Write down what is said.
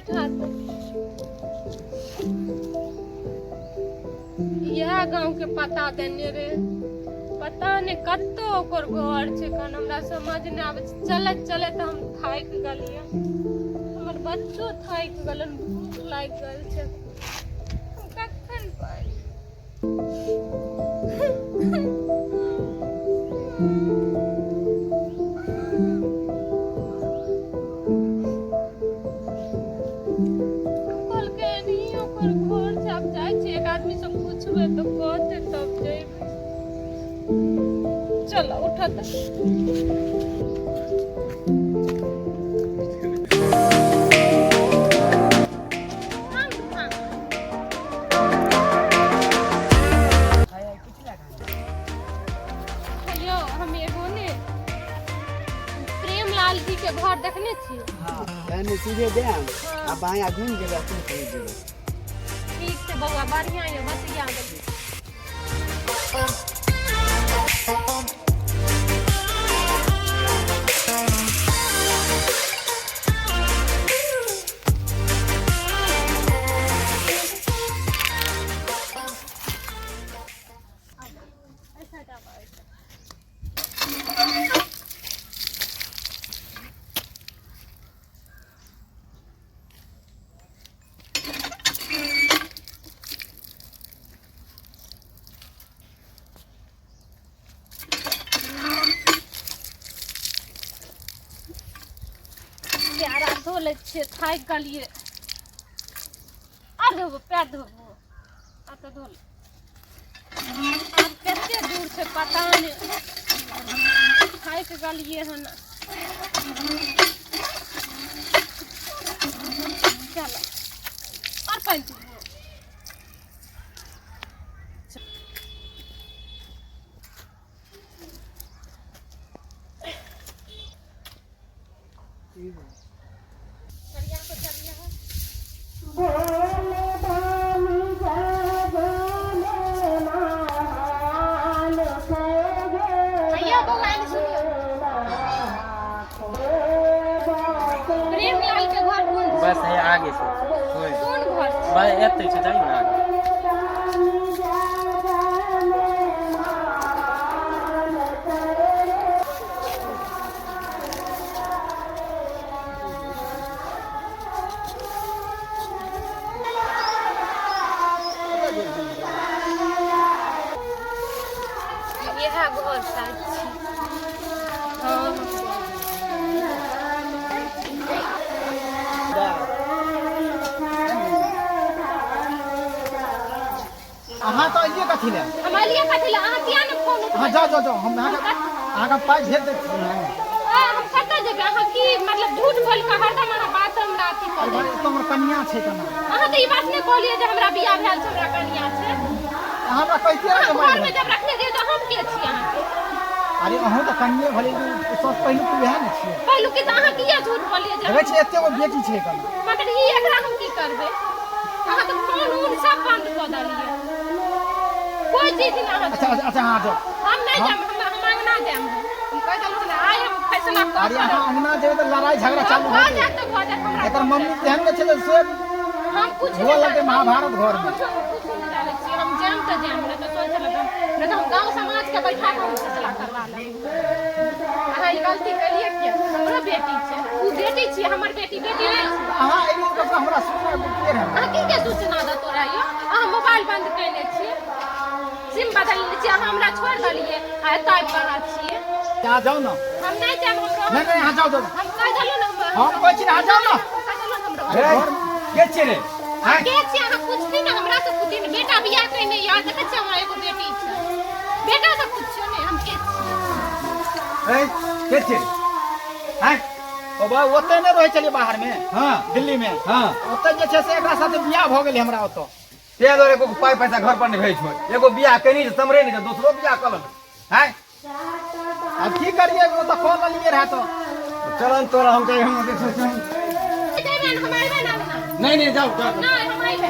बैठा दे। यह गांव के पता देने रे, पता नहीं कत्तो ओकर घर छै कन हमरा समझ नहीं आवे। चलत चलत हम थाक गलिए, हमर बच्चो थाक गलन, भूख लाग गल छै। हम कखन पाई कल के नहीं ओकर घर छै। अब जाय छै एक आदमी से पूछबे तो कहते तब जेबै। चलो उठा त प्रेमलाल जी के घर देखने छी। हाँ सीधे दे अब बाया घूम जेबे तुम खरीद जेबे। ठीक से बउआ बढ़िया है बस याद है। प्यारा धो ले छे थाक गलिए। आ धोबो पैर धोबो आ तो धो ले। अब कते दूर से पता नहीं थाक गलिए हन। चलो और पंच बस है आगे से कौन घर बस एते से जाई ना आगे। यह घर साथ छी। अहाँ तो ये कथी ले हमारे लिए कथी ला अहाँ किया न फोन उठा। हां जाओ हम अहाँ का पाई भेज देते हैं। हम कतऽ जेबै अहाँ की मतलब झूठ बोल के हरदम अहाँ बात हमरा अथी कर अरे तो हमर कन्या छै तना। अहाँ तो ई बात नहीं कहलिए जे हमरा बियाह भेल छै हमरा कन्या छै। हमरा कैसे अहाँ रहे घर में जब रखने रहिए तो हम के छी अहाँ के। अरे अहाँ तो कन्या भले सब पहले तू है न छी। पहलू के अहाँ किया झूठ बोलिए जे देखे छी एते गो बेटी छै तना। मगर ई एकरा हम की करबै। अहाँ तो फोन उन सब बंद कर देलिए। कोई चीज नहीं अहाँ। अच्छा हां जाओ हम नहीं जाम हम अंगना जाम। हम कह देलु ना आइ हम फैसला कर। अरे अहाँ अंगना जेबे तो लड़ाई झगड़ा चालू हो जाए। हमरा एकर मम्मी तेहन के छले से हम कुछ हो लगे महाभारत घर में। हम जाम तो जाम ना तो सोच लगा ना तो हम गांव समाज के बैठा के हम फैसला करवा ले। अहाँ ई गलती कलिए क्या। हमरा बेटी छै उ बेटी छी हमर बेटी बेटी नहीं छै। अहाँ एलिए तो हमरा सूचना देते रहे। अहाँ की के सूचना द तोरा यो अहाँ मोबाइल बंद कैले छी सिम बदल ली छी अहाँ हमरा छोड़ देलिए आ एतय पड़ा छी। जा जाओ ना हम नहीं जाम हमरो नहीं हां जाओ हम कह देलु ना हम कहै छी हां जाओ ना। कह देलु हमरो के छै रे हां के छी अहाँ पूछती ना हमरा से पूछती बेटा बियाह कइने यार देखे छी हमरा एगो बेटी छै बेटा से पूछियो ने हम के छी। ए के छै हैं ओ बा ओते ने रहै छलिए बाहर में। हां दिल्ली में। हां ओते जे छै से एकरा साथे बियाह भ गेलै हमरा ओतो। ते दोरे को पाई पैसा घर पर नहीं भेज छोड़ एगो बियाह कनी से समरे नहीं दूसरो बियाह कल हैं। अब की करिए वो तो कॉल लिए रहा तो चलन तोरा हम कहे हम नहीं नहीं जाओ हम आइबे